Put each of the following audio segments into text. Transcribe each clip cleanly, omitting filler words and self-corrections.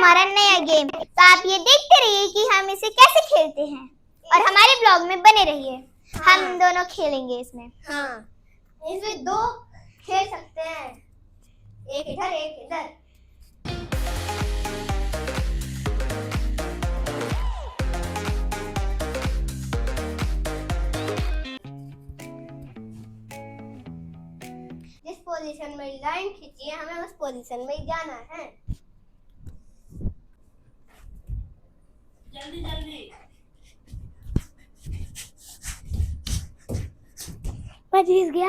हमारा नया गेम। तो आप ये देखते रहिए कि हम इसे कैसे खेलते हैं और हमारे ब्लॉग में बने रहिए। हम दोनों खेलेंगे इसमें। इसमें दो खेल सकते हैं, एक इधर एक इधर। जिस पोजीशन में लाइन खींची है हमें उस पोजीशन में जाना है। जल्दी जल्दी। मैं जीत गया।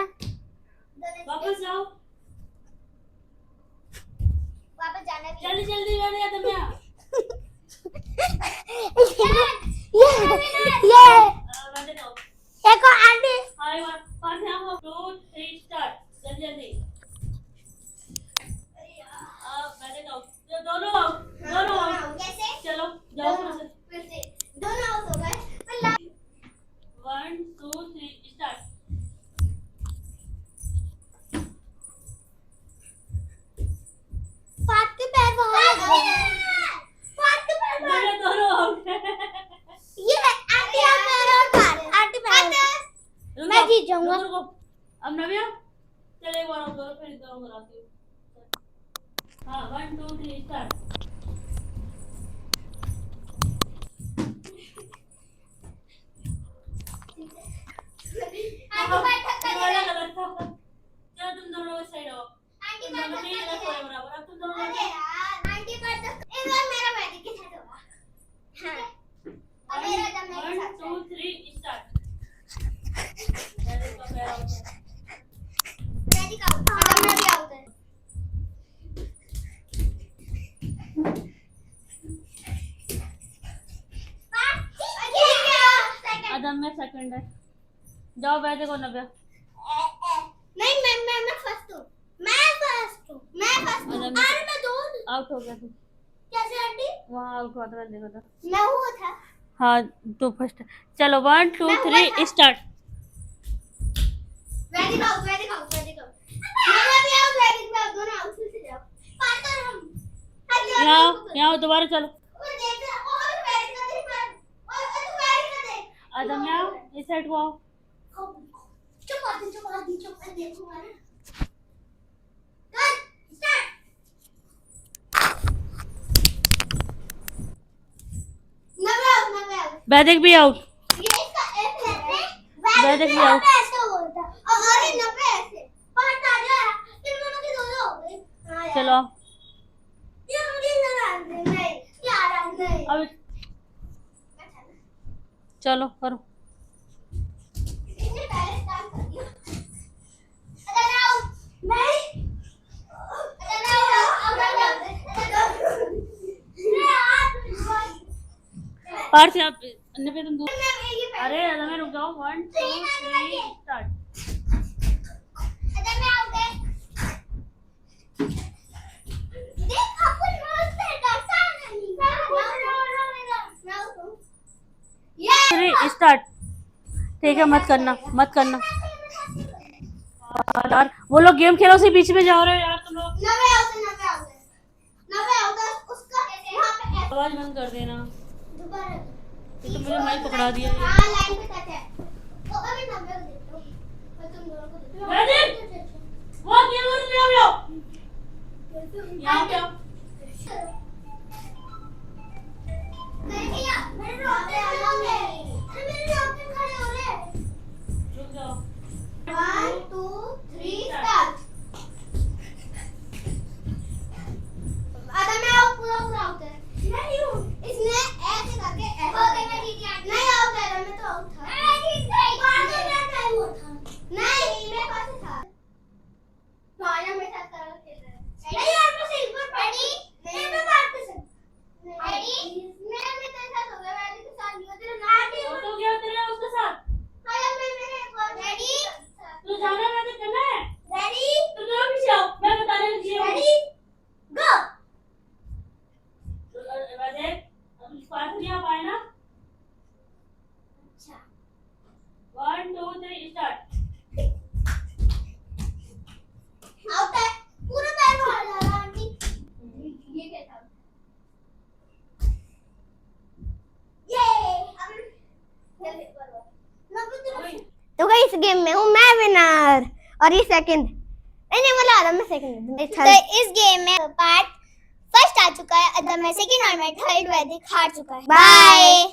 वापस जाओ। वापस जाना भी। जल्दी जल्दी जाने का तुम यहाँ। ये बैठे जाओ। एक और आंटी। हाय वन पाँच यहाँ हो 2 3 स्टार्ट। जल्दी जल्दी। बैठे जाओ। दोनों कैसे? चलो जाओ फिर से दोनों आउट हो गए। 1 2 3 स्टार्ट। पाँच के पैर दोनों आउट। ये आंटी आप पैर और पार आंटी पैर। मैं जीत जाऊंगा। अब नव्या चल एक बार और करो फिर दोनों कराती हूँ। हाँ 1 2 3 स्टार्ट। चलो तुम दोनों इस साइड आओ। तुम दोनों के गलत हो रहे बराबर। अब तुम दोनों अरे यार आंटी पर तो इस बार मेरा बैटिंग के साथ होगा। हाँ अब मेरा जब मेरे 1 साथ 2 3 स्टार्ट। का पैर आउट है। Batting out. अब मैं भी आउट है। अदम में सेकंड है। जाओ बैठे को नव्या। नहीं मैं फर्स्ट हूँ। मैं फर्स्ट हूँ। अरे मैं दो आउट हो गया तू। कैसे आंटी? वहाँ आउट हुआ था देखो था। मैं हुआ था। हाँ तू फर्स्ट। चलो 1 2 3 स्टार्ट। Batting out. मैं भी आउट। दोनों आउट से जाओ। पार करो हम। यहाँ दोबारा चलो। और देख और बैटिंग कर दे और तू बैटिंग कर दे। अदम यहाँ इस साइड को आओ। चुप देखूंगा ना। कर स्टार्ट। नवे आउट। वैदिक भी आउट। ये इसका ऐसे वैदिक भी आउट। ऐसे बोलता और अरे 90 ऐसे पांच आ गया। फिर दोनों के दो हो गए। हां यार चलो ये मुझे नहीं यार नहीं। अब चलो करो। इसने पहले स्टार्ट कर दिया। अगर आउट नहीं अगर पार से आप नब्बे तुम दूर। अरे अदम में रुक जाओ। 1 2 3 स्टार्ट। अगर मैं आउट है देख अपन मस्त है डरता नहीं। मैं आउट हूं। ये 3 स्टार्ट। ठीक है मत करना यार। वो लोग गेम खेलो उसी बीच में जा रहे हो यार तुम लोग। 90 आउट है उसका यहां पे आवाज बंद कर देना। दोबारा ये तो मुझे माइक पकड़ा दिया। हां लाइन पे टच है। तो अभी 90 देखो मैं तुम दोनों को देखो। वो गेम और में आओ। यहां पे आओ। देखिए मेरे रोड पे आओगे। अरे मेरे रोड पे खड़े हो रहे। रुक जाओ। 1 2 3 स्टार्ट। आधा मैं पूरा आउट है। नहीं हूं। इसने ऐसे करके ऐसे हो गई। मैं जीत गया। नहीं आउट है। मैं तो आउट था। मैं जीत गई। आगे क्या टाइम हुआ था? नहीं मेरे पास था। तो आया मेरे साथ खेल रहा है। नहीं यार मैं सिल्वर इस गेम में हूँ मैं विनर और ये सेकंड। नहीं मतलब आदम में सेकंड। तो इस गेम में पार्ट फर्स्ट आ चुका है, अदम में सेकंड और मैं थर्ड वैदिक हार चुका है। बाय।